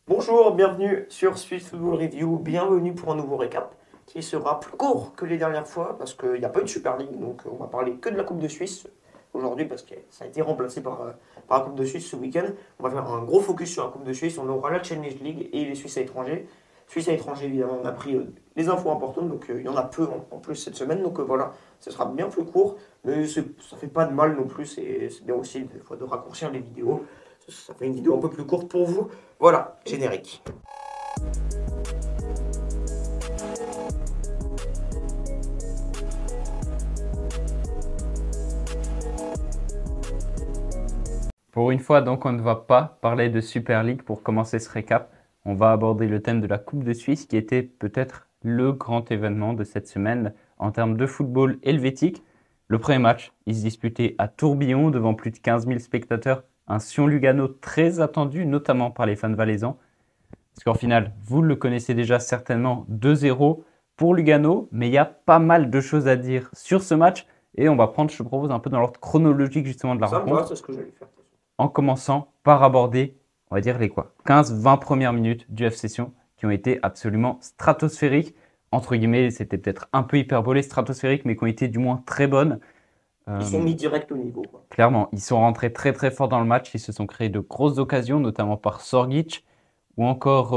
Bonjour, bienvenue sur Swiss Football Review, bienvenue pour un nouveau récap qui sera plus court que les dernières fois parce qu'il n'y a pas eu de Super League, donc on va parler que de la Coupe de Suisse aujourd'hui parce que ça a été remplacé par la Coupe de Suisse ce week-end. On va faire un gros focus sur la Coupe de Suisse, on aura la Challenge League et les Suisses à l'étranger. Suisse à l'étranger, évidemment, on a pris les infos importantes, donc il y en a peu en plus cette semaine, donc voilà, ce sera bien plus court, mais ça fait pas de mal non plus, c'est bien aussi des fois de raccourcir les vidéos, ça fait une vidéo un peu plus courte pour vous. Voilà, générique. Pour une fois, donc, on ne va pas parler de Super League pour commencer ce récap. On va aborder le thème de la Coupe de Suisse qui était peut-être le grand événement de cette semaine en termes de football helvétique. Le premier match, il se disputait à Tourbillon devant plus de 15 000 spectateurs. Un Sion-Lugano très attendu, notamment par les fans valaisans. Parce qu'en finale, vous le connaissez déjà certainement, 2-0 pour Lugano. Mais il y a pas mal de choses à dire sur ce match. Et on va prendre, je te propose, un peu dans l'ordre chronologique justement de la rencontre. C'est ce que j'allais faire. En commençant par aborder, on va dire les 15-20 premières minutes du FC Sion qui ont été absolument stratosphériques. Entre guillemets, c'était peut-être un peu hyperbolé, stratosphériques, mais qui ont été du moins très bonnes. Ils sont mis direct au niveau, quoi. Clairement, ils sont rentrés très très fort dans le match. Ils se sont créés de grosses occasions, notamment par Sorgic, ou encore,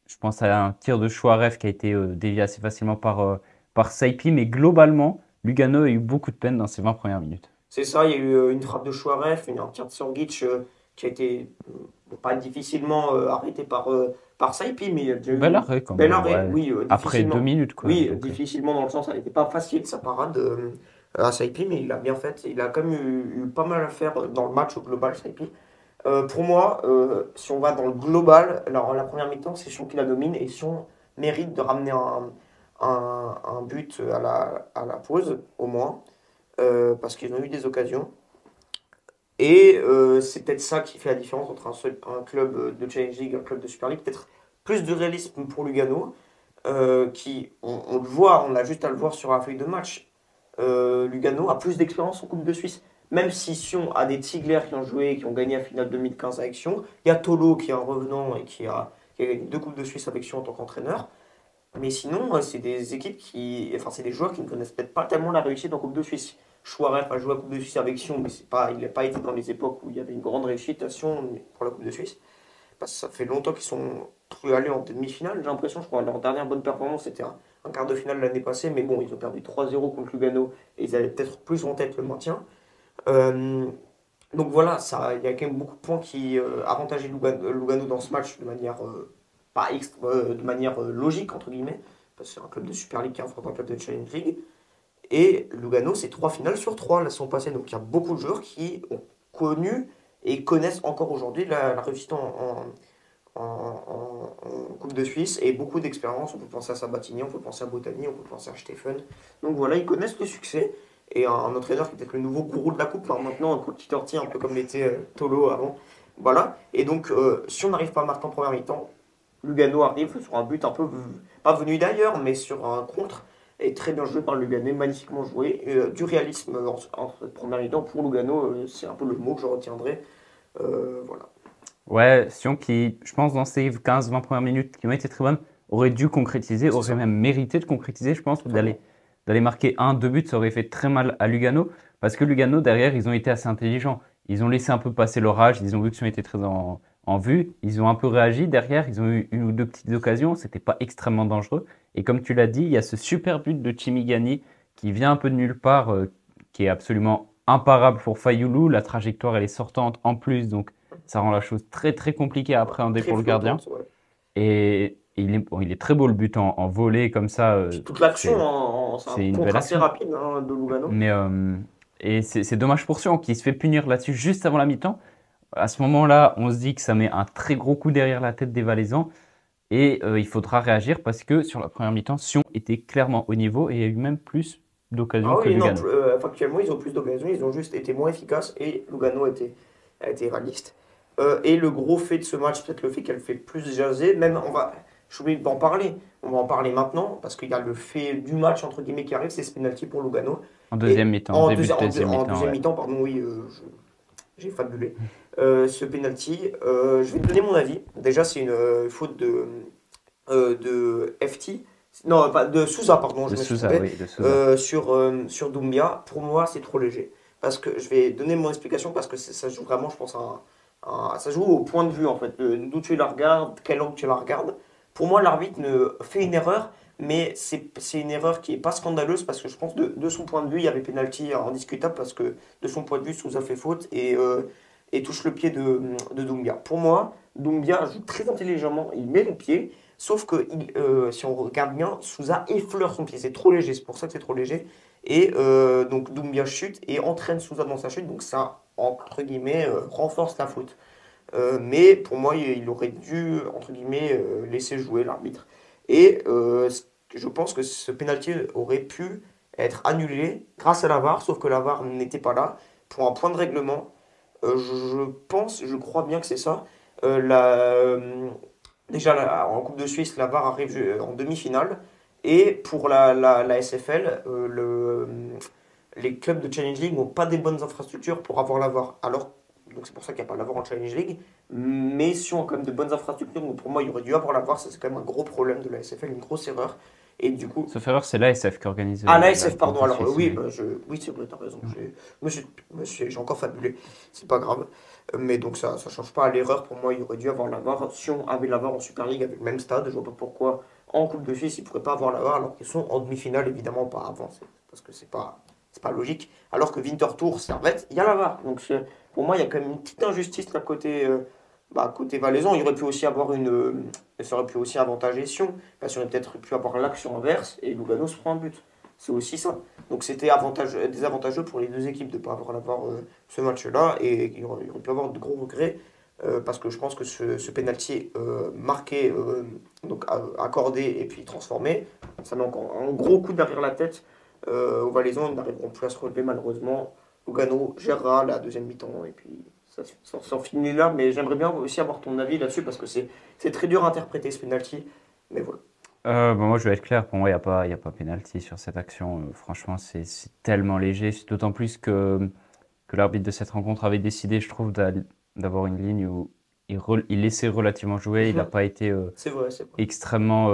je pense à un tir de Chouaref qui a été dévié assez facilement par Saipi. Mais globalement, Lugano a eu beaucoup de peine dans ces 20 premières minutes. C'est ça, il y a eu une frappe de Chouaref, un tir de Sorgic qui a été pas difficilement arrêté par Saipi, mais il y a déjà eu Bel arrêt quand bel même. arrêt, Ouais. oui, Après 2 minutes, quoi. Oui, Donc, difficilement dans le sens, elle n'était pas facile sa parade à Saipi, mais il a bien fait. Il a quand même eu pas mal à faire dans le match au global, Saipi. Pour moi, si on va dans le global, alors la première mi-temps, c'est Sion qui la domine et Sion mérite de ramener un but à la pause, au moins, parce qu'ils ont eu des occasions. Et c'est peut-être ça qui fait la différence entre un club de Challenge League et un club de Super League. Peut-être plus de réalisme pour Lugano, on le voit, on a juste à le voir sur la feuille de match. Lugano a plus d'expérience en Coupe de Suisse. Même si Sion a des Tigler qui ont joué, qui ont gagné la finale 2015 avec Sion, il y a Tolo qui est un revenant et qui a gagné 2 Coupes de Suisse avec Sion en tant qu'entraîneur. Mais sinon, c'est des équipes enfin, c'est des joueurs qui ne connaissent peut-être pas tellement la réussite en Coupe de Suisse. Chouaref a joué à Coupe de Suisse avec Sion, mais il n'a pas été dans les époques où il y avait une grande réussite à Sion pour la Coupe de Suisse. Parce que ça fait longtemps qu'ils sont plus allés en demi-finale, j'ai l'impression. Je crois leur dernière bonne performance, c'était un quart de finale l'année passée. Mais bon, ils ont perdu 3-0 contre Lugano et ils avaient peut-être plus en tête le maintien. Euh, donc voilà, il y a quand même beaucoup de points qui avantageaient Lugano dans ce match de manière, pas de manière logique, entre guillemets. Parce que c'est un club de Super League qui affronte un club de Challenge League. Et Lugano, c'est 3 finales sur 3 la sont passées. Donc il y a beaucoup de joueurs qui ont connu et connaissent encore aujourd'hui la réussite en Coupe de Suisse et beaucoup d'expérience. On peut penser à Sabatini, on peut penser à Botany, on peut penser à Stephen. Donc voilà, ils connaissent le succès. Et un entraîneur qui est peut-être le nouveau gourou de la Coupe, alors maintenant un coach qui tortille un peu comme l'était Tolo avant. Voilà. Et donc, si on n'arrive pas à marquer en première mi-temps, Lugano arrive sur un but un peu, pas venu d'ailleurs, mais sur un contre. Et très bien joué par Lugano, magnifiquement joué. Du réalisme en cette première mi-temps pour Lugano, c'est un peu le mot que je retiendrai. Voilà. ouais, Sion qui, je pense, dans ces 15-20 premières minutes qui ont été très bonnes, aurait dû concrétiser, C'est aurait ça. même mérité de concrétiser, je pense, Totalement. d'aller marquer 1-2 buts, ça aurait fait très mal à Lugano. Parce que Lugano, derrière, ils ont été assez intelligents. Ils ont laissé un peu passer l'orage, ils ont vu que Sion était très en vue, ils ont un peu réagi. Derrière, ils ont eu une ou deux petites occasions, c'était pas extrêmement dangereux. Et comme tu l'as dit, il y a ce super but de Chimigani qui vient un peu de nulle part, qui est absolument imparable pour Fayoulou. La trajectoire, elle est sortante en plus, donc ça rend la chose très très compliquée à appréhender Très pour le gardien. flottante, ouais. Et il est très beau le but en volée comme ça. Puis toute l'action, C'est c'est un c'est une contre belle assez action. rapide de Lugano. Mais et c'est dommage pour Sion qui se fait punir là-dessus juste avant la mi-temps. À ce moment-là, on se dit que ça met un très gros coup derrière la tête des Valaisans. Et il faudra réagir parce que sur la première mi-temps, Sion était clairement au niveau et il y a eu même plus d'occasions Ah que oui, non, Lugano. factuellement, ils ont plus d'occasions, ils ont juste été moins efficaces et Lugano a été réaliste. Et le gros fait de ce match, peut-être le fait qu'elle fait plus jaser, même je oublié d'en parler, on va en parler maintenant parce qu'il y a le fait du match entre guillemets qui arrive, c'est ce penalty pour Lugano. En deuxième Et mi-temps, début de deuxième en mi-temps, deuxième ouais. mi-temps, pardon, oui, j'ai fabulé. Ce penalty, je vais te donner mon avis. Déjà, c'est une faute de FT. Non, pas de Souza, pardon, je De me suis Souza, trompé. oui, de Souza. Sur Doumbia, pour moi, c'est trop léger. Parce que je vais donner mon explication parce que ça joue vraiment, je pense, ça joue au point de vue en fait, d'où tu la regardes, quel angle tu la regardes. Pour moi, l'arbitre fait une erreur, mais c'est une erreur qui est pas scandaleuse parce que je pense de son point de vue, il y avait pénalty indiscutable parce que de son point de vue, Souza fait faute et touche le pied de Doumbia. Pour moi, Doumbia joue très intelligemment, il met le pied. Sauf que si on regarde bien, Souza effleure son pied. C'est trop léger, c'est pour ça que c'est trop léger. Et donc Doumbia chute et entraîne Souza dans sa chute. Donc ça, entre guillemets, renforce la faute. Mais pour moi, il aurait dû, entre guillemets, laisser jouer l'arbitre. Et je pense que ce penalty aurait pu être annulé grâce à la VAR, sauf que la VAR n'était pas là. Pour un point de règlement, je crois bien que c'est ça. Déjà, en Coupe de Suisse, la VAR arrive en demi-finale. Et pour la SFL, les clubs de Challenge League n'ont pas des bonnes infrastructures pour avoir la VAR. Alors, donc c'est pour ça qu'il n'y a pas la VAR en Challenge League. Mais si on a quand même de bonnes infrastructures, donc pour moi, il y aurait dû avoir la VAR. Ça, c'est quand même un gros problème de la SFL, une grosse erreur. Et du coup, Sauf erreur, c'est l'ASF qui organise ah, la l'ASF, Coupe pardon. de Alors, Suisse. oui, Oui. oui c'est vrai, t'as raison. J'ai encore fabulé. C'est pas grave. Mais donc, ça change pas à l'erreur. Pour moi, il aurait dû avoir la VAR. Si on avait la VAR en Super League avec le même stade, je vois pas pourquoi en Coupe de Suisse, ils pourraient pas avoir la VAR alors qu'ils sont en demi-finale, évidemment, pas avant. Parce que c'est pas logique. Alors que Winter Tour, Servette, il y a la VAR. Donc, pour moi, il y a quand même une petite injustice là côté Valaisan. Il aurait pu aussi avoir ça aurait pu aussi avantager Sion. Parce qu'on aurait peut-être pu avoir l'action inverse et Lugano se prend un but. C'est aussi ça. Donc c'était désavantageux pour les deux équipes de ne pas avoir ce match-là. Et il aurait pu avoir de gros regrets. Parce que je pense que ce penalty marqué, donc accordé et puis transformé, ça met encore un gros coup derrière la tête aux Valaisans. Ils n'arriveront plus à se relever malheureusement. Lugano gérera la deuxième mi-temps et puis ça s'en finit là. Mais j'aimerais bien aussi avoir ton avis là-dessus parce que c'est très dur à interpréter ce penalty. Mais voilà. Bon, moi, je vais être clair. Pour moi, il y a pas pénalty sur cette action. Franchement, c'est tellement léger. C'est d'autant plus que l'arbitre de cette rencontre avait décidé, je trouve, d'avoir une ligne où il laissait relativement jouer. Il n'a pas été C'est vrai, c'est vrai. extrêmement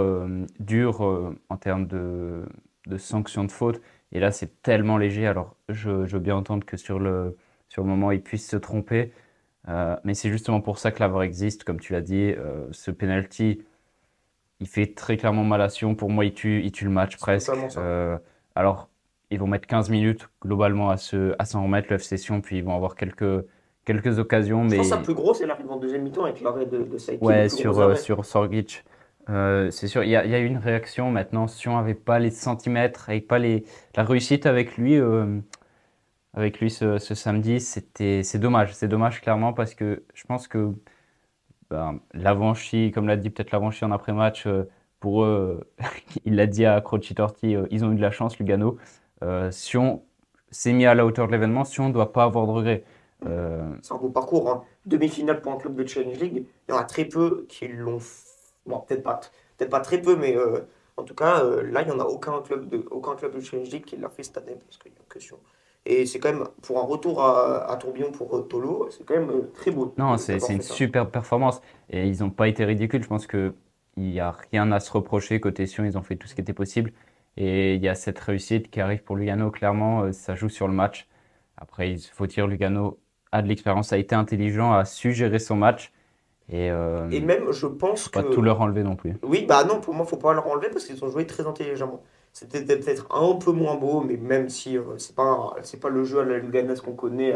dur en termes de sanctions de faute. Et là, c'est tellement léger. Alors, je veux bien entendre que sur le moment, il puisse se tromper. Mais c'est justement pour ça que la VAR existe. Comme tu l'as dit, ce penalty, il fait très clairement mal à Sion. Pour moi, il tue le match C'est presque. totalement ça. Alors, ils vont mettre 15 minutes globalement à s'en remettre, le FC Sion, puis ils vont avoir quelques occasions. Je pense que sa Mais plus grosse, elle arrive en deuxième mi-temps avec l'arrêt de Saiki, le ouais, plus gros arrêt. sur Sorgic, c'est sûr, il y a eu une réaction. Maintenant, Sion n'avait pas les centimètres, avec pas la réussite avec lui ce samedi. C'est dommage. C'est dommage clairement parce que je pense que l'Avanchi, comme l'a dit peut-être l'Avanchi en après-match, pour eux, il l'a dit à Croci Torti, ils ont eu de la chance, Lugano. Sion s'est mis à la hauteur de l'événement, Sion ne doit pas avoir de regrets. C'est un beau parcours, hein. Demi-finale pour un club de Challenge League, il y en a très peu qui l'ont. Bon, peut-être pas très peu, mais en tout cas, là, il n'y en a aucun club de Challenge League qui l'a fait cette année, parce qu'il n'y a que Sion. Et c'est quand même, pour un retour à Tourbillon pour Tolo, c'est quand même très beau Non, c'est d'avoir une fait ça. superbe performance et ils n'ont pas été ridicules. Je pense qu'il n'y a rien à se reprocher côté Sion, ils ont fait tout ce qui était possible. Et il y a cette réussite qui arrive pour Lugano, clairement, ça joue sur le match. Après, il faut dire, Lugano a de l'expérience, a été intelligent, a su gérer son match et Et même, je il ne pense faut pas tout que leur enlever non plus. oui, bah non, pour moi, faut pas leur enlever parce qu'ils ont joué très intelligemment. C'était peut-être un peu moins beau, mais même si c'est pas le jeu à la Luganaise qu'on connaît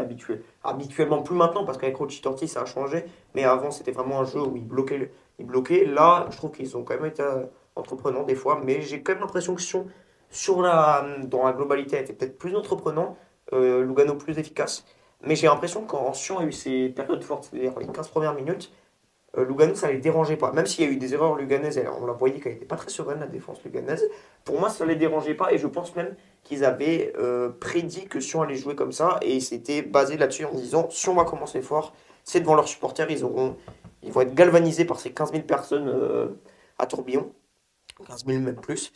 habituellement, plus maintenant parce qu'avec Rocci Torti ça a changé, mais avant c'était vraiment un jeu où ils bloquaient. Là, je trouve qu'ils ont quand même été entreprenants des fois, mais j'ai quand même l'impression que dans la globalité, a été peut-être plus entreprenant, Lugano plus efficace. Mais j'ai l'impression que quand Sion a eu ses périodes fortes, c'est-à-dire les 15 premières minutes, Lugano, ça les dérangeait pas. Même s'il y a eu des erreurs luganaises, on la voyait qu'elle n'était pas très sereine, la défense luganaise. Pour moi, ça les dérangeait pas. Et je pense même qu'ils avaient prédit que Sion allait jouer comme ça. Et c'était basé là-dessus en disant Sion va commencer fort. C'est devant leurs supporters. Ils vont être galvanisés par ces 15 000 personnes à Tourbillon. 15 000 même plus.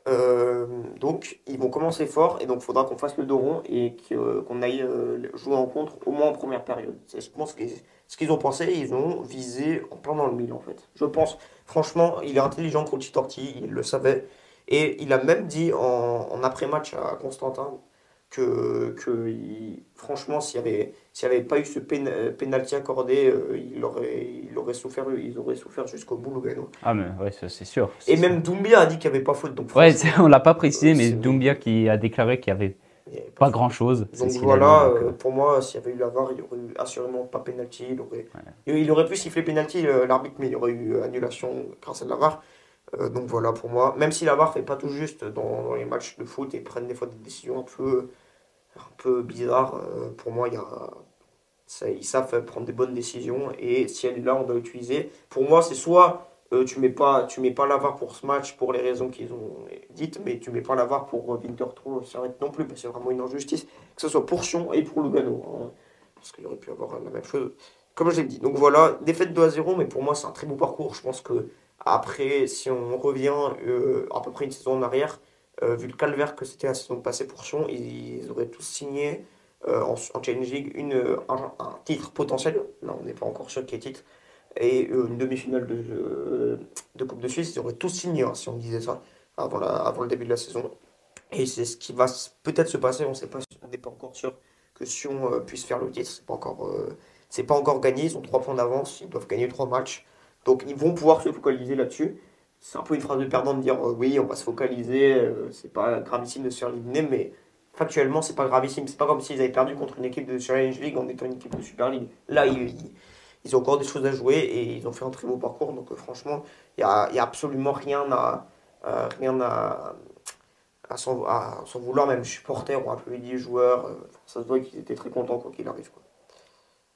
Euh, donc, ils vont commencer fort et donc il faudra qu'on fasse le dos rond et qu'on aille jouer en contre au moins en première période. C'est, je pense que ce qu'ils ont pensé, ils ont visé en plein dans le mille en fait. Je pense, franchement, il est intelligent, Croci Torti, il le savait. Et il a même dit en après-match à Constantin franchement, s'il y avait pas eu ce pénalty accordé, il aurait souffert, ils auraient souffert jusqu'au bout, Lugano. Ah, mais ouais, ça, c'est sûr, c'est Et sûr. même Doumbia a dit qu'il n'y avait pas faute, donc Ouais, franchement. on l'a pas précisé, mais C'est Doumbia qui a déclaré qu'il n'y avait Il n'y avait pas pas faute. grand-chose, c'est Donc ce qu'il a dit. voilà, Donc, pour moi, s'il y avait eu la VAR, il n'y aurait eu assurément pas pénalty. ouais. Il aurait pu siffler pénalty, l'arbitre, mais il y aurait eu annulation grâce à la VAR. Donc voilà, pour moi, même si la VAR fait pas tout juste dans les matchs de foot et prennent des fois des décisions un peu bizarres, pour moi, ils savent prendre des bonnes décisions. Et si elle est là, on doit l'utiliser. Pour moi, c'est soit tu mets pas la VAR pour ce match pour les raisons qu'ils ont dites, mais tu mets pas la VAR pour Winterthur s'arrête non plus, parce que c'est vraiment une injustice, que ce soit pour Sion et pour Lugano, hein, parce qu'il aurait pu avoir la même chose, comme je l'ai dit. Donc voilà, défaite 2-0, mais pour moi c'est un très beau parcours. Je pense que après, si on revient à peu près une saison en arrière, vu le calvaire que c'était la saison passée pour Sion, ils auraient tous signé en Challenge League un titre potentiel. Là, on n'est pas encore sûr qu'il y ait titre et une demi-finale de Coupe de Suisse, ils auraient tous signé hein, si on disait ça avant le début de la saison. Et c'est ce qui va peut-être se passer, on sait pas, on n'est pas encore sûr que Sion puisse faire le titre, c'est pas encore gagné, ils ont 3 points d'avance, ils doivent gagner 3 matchs, donc ils vont pouvoir se focaliser là-dessus. C'est un peu une phrase de perdant de dire oui, on va se focaliser, c'est pas gravissime de se faire éliminer, mais factuellement, c'est pas gravissime. C'est pas comme s'ils avaient perdu contre une équipe de Challenge League en étant une équipe de Super League. Là, ils ont encore des choses à jouer et ils ont fait un très beau parcours. Donc franchement, il y a absolument rien à s'en vouloir. Même les supporters ont applaudi les joueurs. Ça se voit qu'ils étaient très contents quoi qu'il arrive, quoi.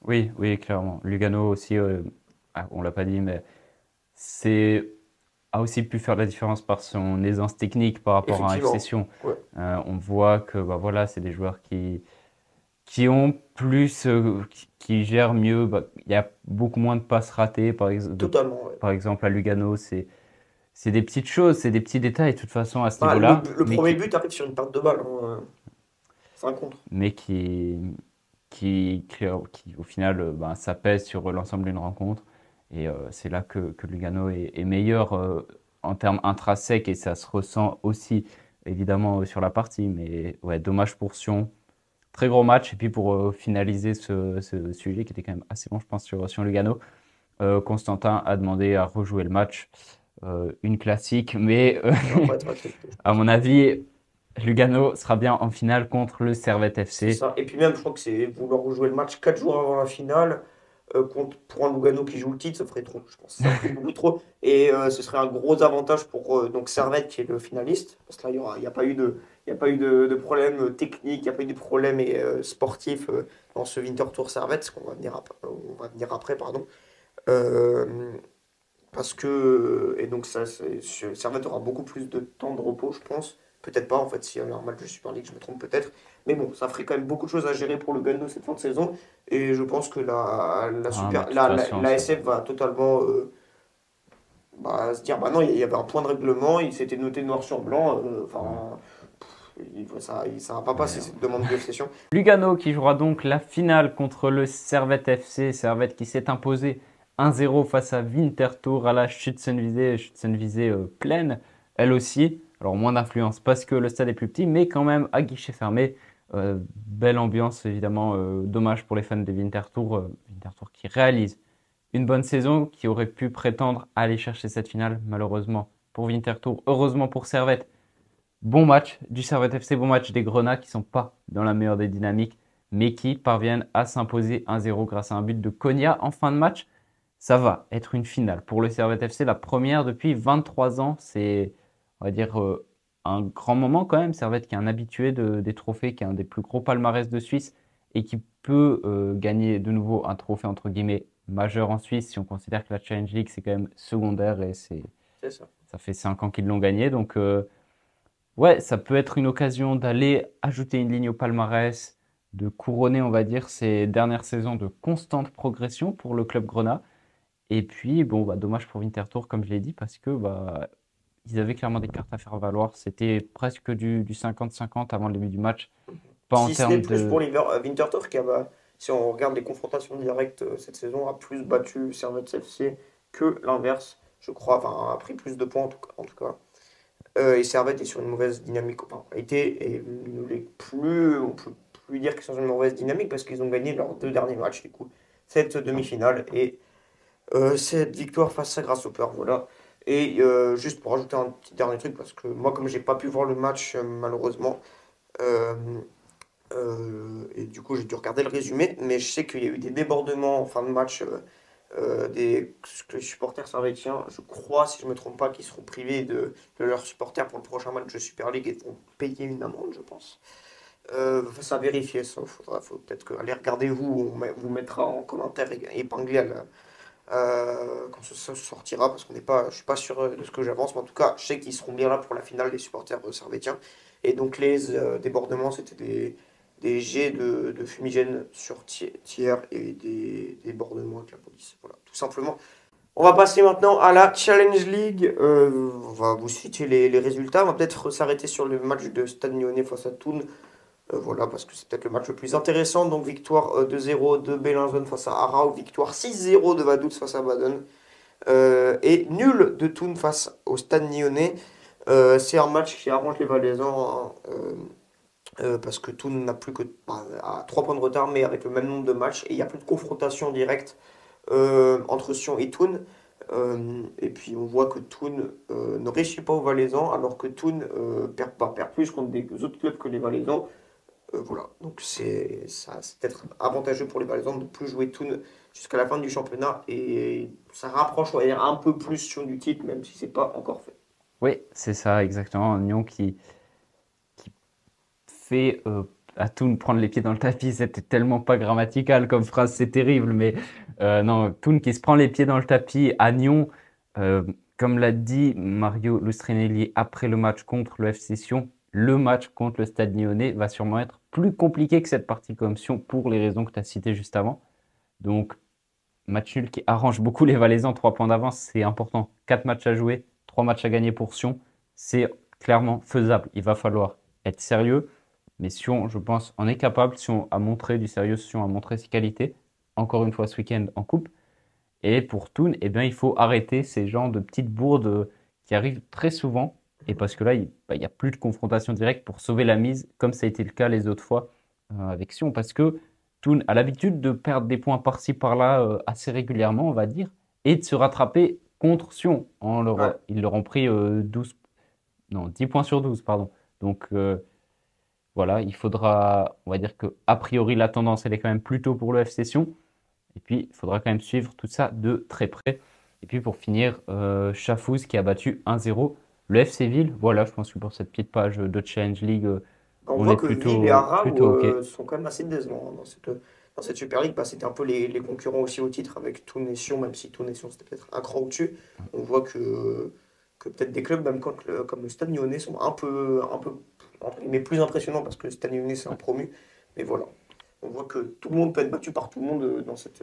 Oui, oui, clairement. Lugano aussi, on l'a pas dit, mais c'est a aussi pu faire la différence par son aisance technique par rapport à FC Effectivement. Sion. Ouais, On voit que bah, voilà, c'est des joueurs qui ont plus, qui gèrent mieux. Bah, il y a beaucoup moins de passes ratées, totalement. Ouais. par exemple à Lugano. C'est des petites choses, c'est des petits détails de toute façon à ce Bah, niveau-là, le premier but arrive sur une perte de balle, hein. C'est un contre. mais qui, au final, ben, ça pèse sur l'ensemble d'une rencontre. Et c'est là que Lugano est meilleur en termes intrinsèques et ça se ressent aussi évidemment sur la partie. Mais ouais, dommage pour Sion. Très gros match. Et puis pour finaliser ce sujet qui était quand même assez long, je pense, sur Lugano, Constantin a demandé à rejouer le match. Une classique, mais Ça va pas être accepté, je à pense. mon avis, Lugano sera bien en finale contre le Servette C'est FC. ça. Et puis même, je crois que c'est vouloir rejouer le match 4 jours avant la finale. Pour un Lugano qui joue le titre, ça ferait trop, je pense. Ça ferait beaucoup trop. Et ce serait un gros avantage pour donc Servette qui est le finaliste. Parce que là, il n'y a pas eu il y a pas eu de problème technique, il n'y a pas eu de problème sportif dans ce Winter Tour Servette, ce qu'on va venir après, on va venir après, pardon. Euh, Parce que, et donc Servette aura beaucoup plus de temps de repos, je pense. Peut-être pas, en fait, s'il y a un match de Super League, je me trompe peut-être. Mais bon, ça ferait quand même beaucoup de choses à gérer pour le Gano cette fin de saison. Et je pense que Ah, mais de toute façon, la SF va totalement se dire, bah non, il y avait un point de règlement, il s'était noté noir sur blanc. Enfin, ça va pas passer ouais. cette demande de session. Lugano qui jouera donc la finale contre le Servette FC. Servette qui s'est imposé 1-0 face à Winterthur à la Schützenwiese. Schützenwiese pleine, elle aussi. Alors moins d'influence parce que le stade est plus petit, mais quand même à guichet fermé. Belle ambiance évidemment. Dommage pour les fans de Winterthur. Winterthur qui réalise une bonne saison, qui aurait pu prétendre aller chercher cette finale. Malheureusement pour Winterthur, heureusement pour Servette. Bon match du Servette FC, bon match des Grenats qui sont pas dans la meilleure des dynamiques, mais qui parviennent à s'imposer 1-0 grâce à un but de Konya en fin de match. Ça va être une finale pour le Servette FC, la première depuis 23 ans. C'est, on va dire, un grand moment quand même. Servette qui est un habitué des trophées, qui est un des plus gros palmarès de Suisse et qui peut gagner de nouveau un trophée entre guillemets majeur en Suisse si on considère que la Challenge League c'est quand même secondaire et C'est ça. ça fait 5 ans qu'ils l'ont gagné. Donc ouais, ça peut être une occasion d'aller ajouter une ligne au palmarès, de couronner, on va dire, ces dernières saisons de constante progression pour le club Grenat. Et puis, bon, bah, dommage pour Winterthur, comme je l'ai dit, parce que bah, ils avaient clairement des cartes à faire valoir. C'était presque du 50-50 avant le début du match. Pas en Si ce n'est termes plus pour de. Winterthur qui a, si on regarde les confrontations directes cette saison, a plus battu Servette FC que l'inverse, je crois, enfin a pris plus de points en tout cas. Et Servette est sur une mauvaise dynamique, enfin était et ne l'est plus, on peut plus dire qu'ils sont sur une mauvaise dynamique parce qu'ils ont gagné leurs deux derniers matchs du coup. Cette demi-finale et cette victoire face à Grasshopper, voilà. Et juste pour ajouter un petit dernier truc, parce que moi comme j'ai pas pu voir le match malheureusement, euh, et du coup, j'ai dû regarder le résumé, mais je sais qu'il y a eu des débordements en fin de match que les supporters servétiens, je crois, si je ne me trompe pas, qui seront privés de leurs supporters pour le prochain match de Super League et vont payer une amende, je pense. Ça à vérifier, ça. Faut peut-être aller regarder vous, vous mettra en commentaire épinglé quand ça sortira, parce qu'on n'est pas, je suis pas sûr de ce que j'avance, mais en tout cas, je sais qu'ils seront bien là pour la finale des supporters servétiens. Et donc les débordements, c'était des jets de fumigène sur tiers et des débordements avec la police. Voilà, tout simplement. On va passer maintenant à la Challenge League. On va vous citer les résultats. On va peut-être s'arrêter sur le match de Stade Lyonnais face à Thun. Voilà, parce que c'est peut-être le match le plus intéressant. Donc, victoire 2-0 de Belinzone face à Arau, victoire 6-0 de Vaduz face à Baden, et nul de Thun face au Stade Lyonnais. C'est un match qui arrange les Valaisans, hein, parce que Thun n'a plus que à 3 points de retard, mais avec le même nombre de matchs, et il n'y a plus de confrontation directe entre Sion et Thun. Et puis on voit que Thun ne réussit pas aux Valaisans, alors que Thun perd plus contre des autres clubs que les Valaisans. Voilà, donc c'est peut-être avantageux pour les Valaisans de plus jouer Thun jusqu'à la fin du championnat et ça rapproche, on va dire, un peu plus sur du titre, même si c'est pas encore fait. Oui, c'est ça, exactement. Nyon qui fait à Toon prendre les pieds dans le tapis. C'était tellement pas grammatical comme phrase, c'est terrible. Mais non, Toon qui se prend les pieds dans le tapis à Nyon, euh, comme l'a dit Mario Lustrinelli après le match contre le FC Sion, le match contre le Stade Lyonnais va sûrement être plus compliqué que cette partie comme Sion pour les raisons que tu as citées juste avant. Donc, match nul qui arrange beaucoup les Valaisans. 3 points d'avance, c'est important. 4 matchs à jouer, 3 matchs à gagner pour Sion. C'est clairement faisable. Il va falloir être sérieux. Mais Sion, je pense, en est capable. Sion a montré du sérieux. Sion a montré ses qualités. Encore une fois ce week-end en coupe. Et pour Thun, eh bien, il faut arrêter ces genres de petites bourdes qui arrivent très souvent. Et parce que là, il n'y a plus de confrontation directe pour sauver la mise, comme ça a été le cas les autres fois avec Sion. Parce que Thun a l'habitude de perdre des points par-ci par-là assez régulièrement, on va dire, et de se rattraper contre Sion. Ouais. Ils leur ont pris 12, non, 10 points sur 12, pardon. Donc voilà, il faudra, on va dire que a priori la tendance elle est quand même plutôt pour le FC Sion. Et puis il faudra quand même suivre tout ça de très près. Et puis pour finir, Chafouz qui a battu 1-0 le FC Ville. Voilà, je pense que pour cette petite page de Challenge League, On on voit est que Ville et Arau plutôt OK. sont quand même assez décevants, hein, dans cette Super League. Bah, c'était un peu les concurrents aussi au titre avec Thun et Sion, même si Thun et Sion c'était peut-être un cran au-dessus. On voit que peut-être des clubs, même comme le Stade Lyonnais, sont un peu entre guillemets, plus impressionnants parce que le Stade Lyonnais c'est un promu. Mais voilà, on voit que tout le monde peut être battu par tout le monde dans cette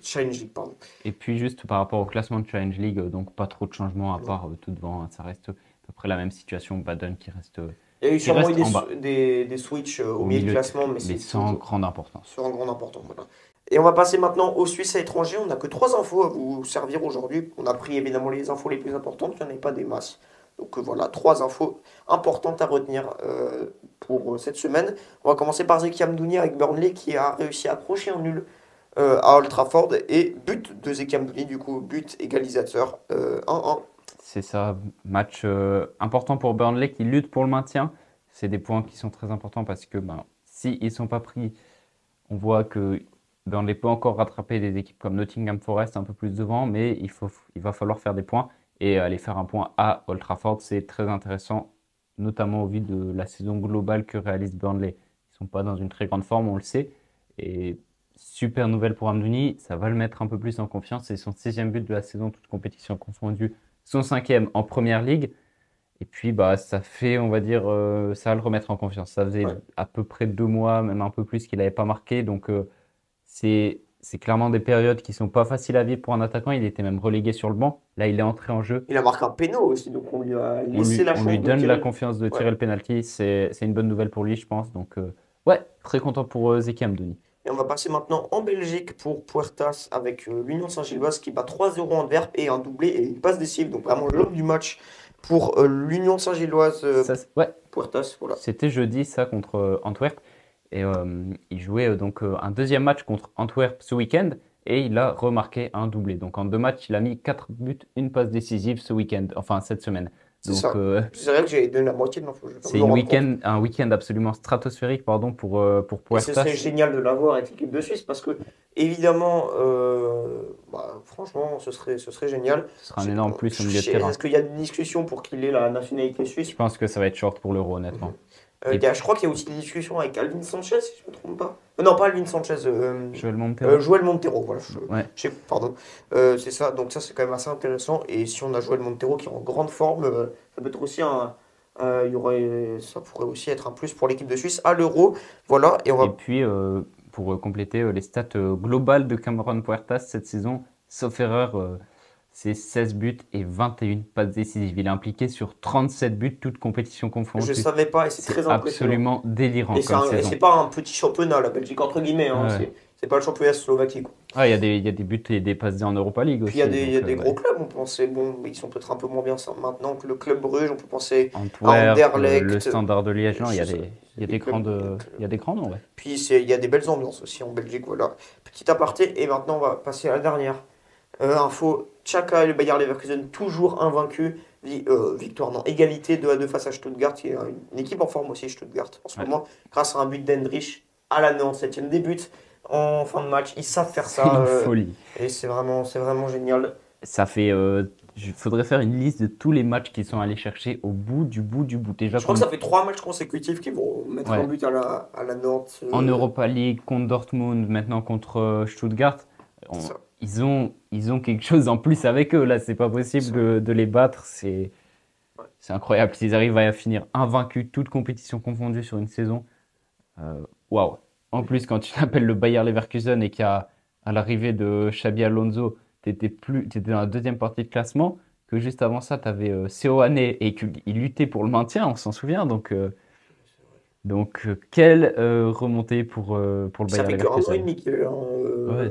Challenge League, pardon. Et puis juste par rapport au classement de Challenge League, donc pas trop de changements à Non. part tout devant, hein. Ça reste à peu près la même situation. Baden Il y a eu qui sûrement eu reste en bas, des switches au au milieu de milieu, classement, mais mais c'est sans toujours grande importance. sur un grand important. Voilà. Et on va passer maintenant aux Suisses à étrangers. On n'a que trois infos à vous servir aujourd'hui. On a pris évidemment les infos les plus importantes, il n'y en avait pas des masses. Donc voilà, trois infos importantes à retenir pour cette semaine. On va commencer par Zeki Amdouni avec Burnley qui a réussi à accrocher un nul à Old Trafford et but de Zeki Amdouni, du coup but égalisateur 1-1. C'est ça, match important pour Burnley qui lutte pour le maintien. C'est des points qui sont très importants parce que ben, si ils ne sont pas pris, on voit que Burnley peut encore rattraper des équipes comme Nottingham Forest un peu plus devant, mais il va falloir faire des points et aller faire un point à Old Trafford, c'est très intéressant, notamment au vu de la saison globale que réalise Burnley. Ils ne sont pas dans une très grande forme, on le sait, et super nouvelle pour Amdouni, ça va le mettre un peu plus en confiance. C'est son sixième but de la saison, toute compétition confondue, son cinquième en première ligue. Et puis, bah, ça fait, on va dire, ça va le remettre en confiance. Ça faisait Ouais. à peu près 2 mois, même un peu plus, qu'il n'avait pas marqué. Donc, c'est c'est clairement des périodes qui sont pas faciles à vivre pour un attaquant. Il était même relégué sur le banc. Là, il est entré en jeu. Il a marqué un péno aussi, donc on lui a On laissé lui, la on chance lui de donne la tirer. confiance de Ouais. tirer le penalty. C'est une bonne nouvelle pour lui, je pense. Donc, ouais, très content pour Zeki Amdouni. Et on va passer maintenant en Belgique pour Puertas avec l'Union Saint-Gilloise qui bat 3-0 Antwerp et un doublé et une passe décisive. Donc vraiment l'homme du match pour l'Union Saint-Gilloise Ouais, Puertas. Voilà. c'était jeudi, ça, contre Antwerp. Et il jouait donc un deuxième match contre Antwerp ce week-end. Et il a remarqué un doublé. Donc en 2 matchs, il a mis 4 buts, une passe décisive ce week-end, enfin cette semaine. C'est Donc ça. C'est vrai que j'ai donné la moitié de l'info. Je vais pas c'est me rendre compte. un week-end absolument stratosphérique pardon, pour Et ce serait Puertas. génial de l'avoir avec l'équipe de Suisse parce que, évidemment, bah, franchement, ce serait génial. Ce sera un énorme plus au milieu de Est-ce terrain. qu'il y a des discussions pour qu'il ait la nationalité Je suisse? pense que ça va être short pour l'Euro, honnêtement. Et Je crois qu'il y a aussi des discussions avec Alvin Sanchez, si je ne me trompe pas. Non, pas Alvin Sanchez. Joël Montero. Joël Montero, voilà. Ouais. Pardon. C'est ça, donc ça c'est quand même assez intéressant. Et si on a Joël Montero qui est en grande forme, ça peut être aussi ça pourrait aussi être un plus pour l'équipe de Suisse à l'Euro. Voilà, et on Et va. puis, pour compléter les stats globales de Cameron Puertas cette saison, sauf erreur, c'est 16 buts et 21 passes décisives. Il est impliqué sur 37 buts, toutes compétitions Je confondues. savais pas et c'est C'est très impressionnant. absolument délirant Et comme c'est saison. pas un petit championnat, la Belgique, entre guillemets. Hein, Ouais. c'est pas le championnat de Slovaquie, quoi. Ah, il y a des buts et des passes en Europa League Puis aussi. il y a des ouais. gros clubs, on pensait, bon, ils sont peut-être un peu moins bien ça maintenant que le club Bruges, on peut penser à Antwerp, Anderlecht. le Standard de Liège, non, C'est ça. il y a des il y a des grands noms, ouais. Puis il y a des belles ambiances aussi en Belgique, voilà. Petit aparté, et maintenant on va passer à la dernière info. Chaka et le Bayer Leverkusen, toujours invaincus. Victoire, non, égalité 2-2 face à Stuttgart, qui est une équipe en forme aussi, Stuttgart, en ce Ouais. moment, grâce à un but d'Hendrich à la 97e des buts en fin de match. Ils savent faire C'est ça, une folie. et c'est vraiment génial. Ça fait. Il faudrait faire une liste de tous les matchs qu'ils sont allés chercher au bout du bout du bout. Déjà, Je crois que ça fait 3 matchs consécutifs qu'ils vont mettre un Ouais. but à la Nantes. En Europa League, contre Dortmund, maintenant contre Stuttgart, on- C'est ça. ils ont quelque chose en plus avec eux. Là, c'est pas possible de les battre. Ouais. C'est incroyable. S'ils arrivent à finir invaincus, toutes compétitions confondues sur une saison, waouh. En plus, quand tu t'appelles le Bayer Leverkusen et qu'à à l'arrivée de Xabi Alonso, t'étais dans la deuxième partie de classement, que juste avant ça, tu avais Seoane et qu'il luttait pour le maintien, on s'en souvient. Donc, quelle remontée pour le Ça Bayer fait qu'un an et Leverkusen. demi qu'il est là, Ouais,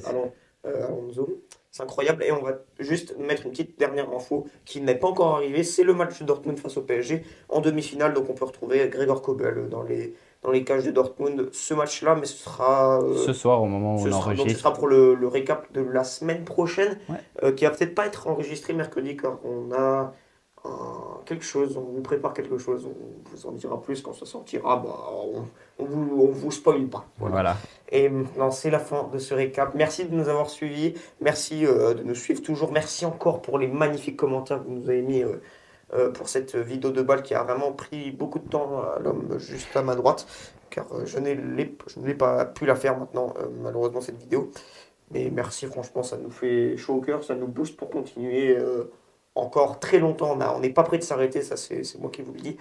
Alonso. C'est incroyable. Et on va juste mettre une petite dernière info qui n'est pas encore arrivée. C'est le match de Dortmund face au PSG en demi-finale. Donc on peut retrouver Gregor Kobel dans les cages de Dortmund ce match-là. Mais ce sera, ce soir, au moment où on donc ce enregistre. sera pour le récap de la semaine prochaine. Ouais. Qui va peut-être pas être enregistré mercredi car on a quelque chose, on vous prépare quelque chose, on vous en dira plus quand ça sortira. Bah, on vous spoil pas. Voilà. Voilà. Et maintenant, c'est la fin de ce récap. Merci de nous avoir suivis. Merci de nous suivre toujours. Merci encore pour les magnifiques commentaires que vous nous avez mis pour cette vidéo de balle qui a vraiment pris beaucoup de temps à l'homme juste à ma droite. Car je n'ai pas pu la faire maintenant, malheureusement, cette vidéo. Mais merci, franchement, ça nous fait chaud au cœur. Ça nous booste pour continuer encore très longtemps. On n'est pas prêt de s'arrêter, ça c'est moi qui vous le dis.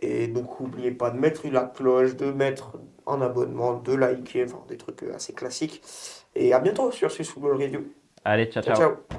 Et donc, n'oubliez pas de mettre la cloche, de mettre un abonnement, de liker, enfin des trucs assez classiques. Et à bientôt sur Swiss Football Review. Allez, ciao, Ciao, ciao. ciao.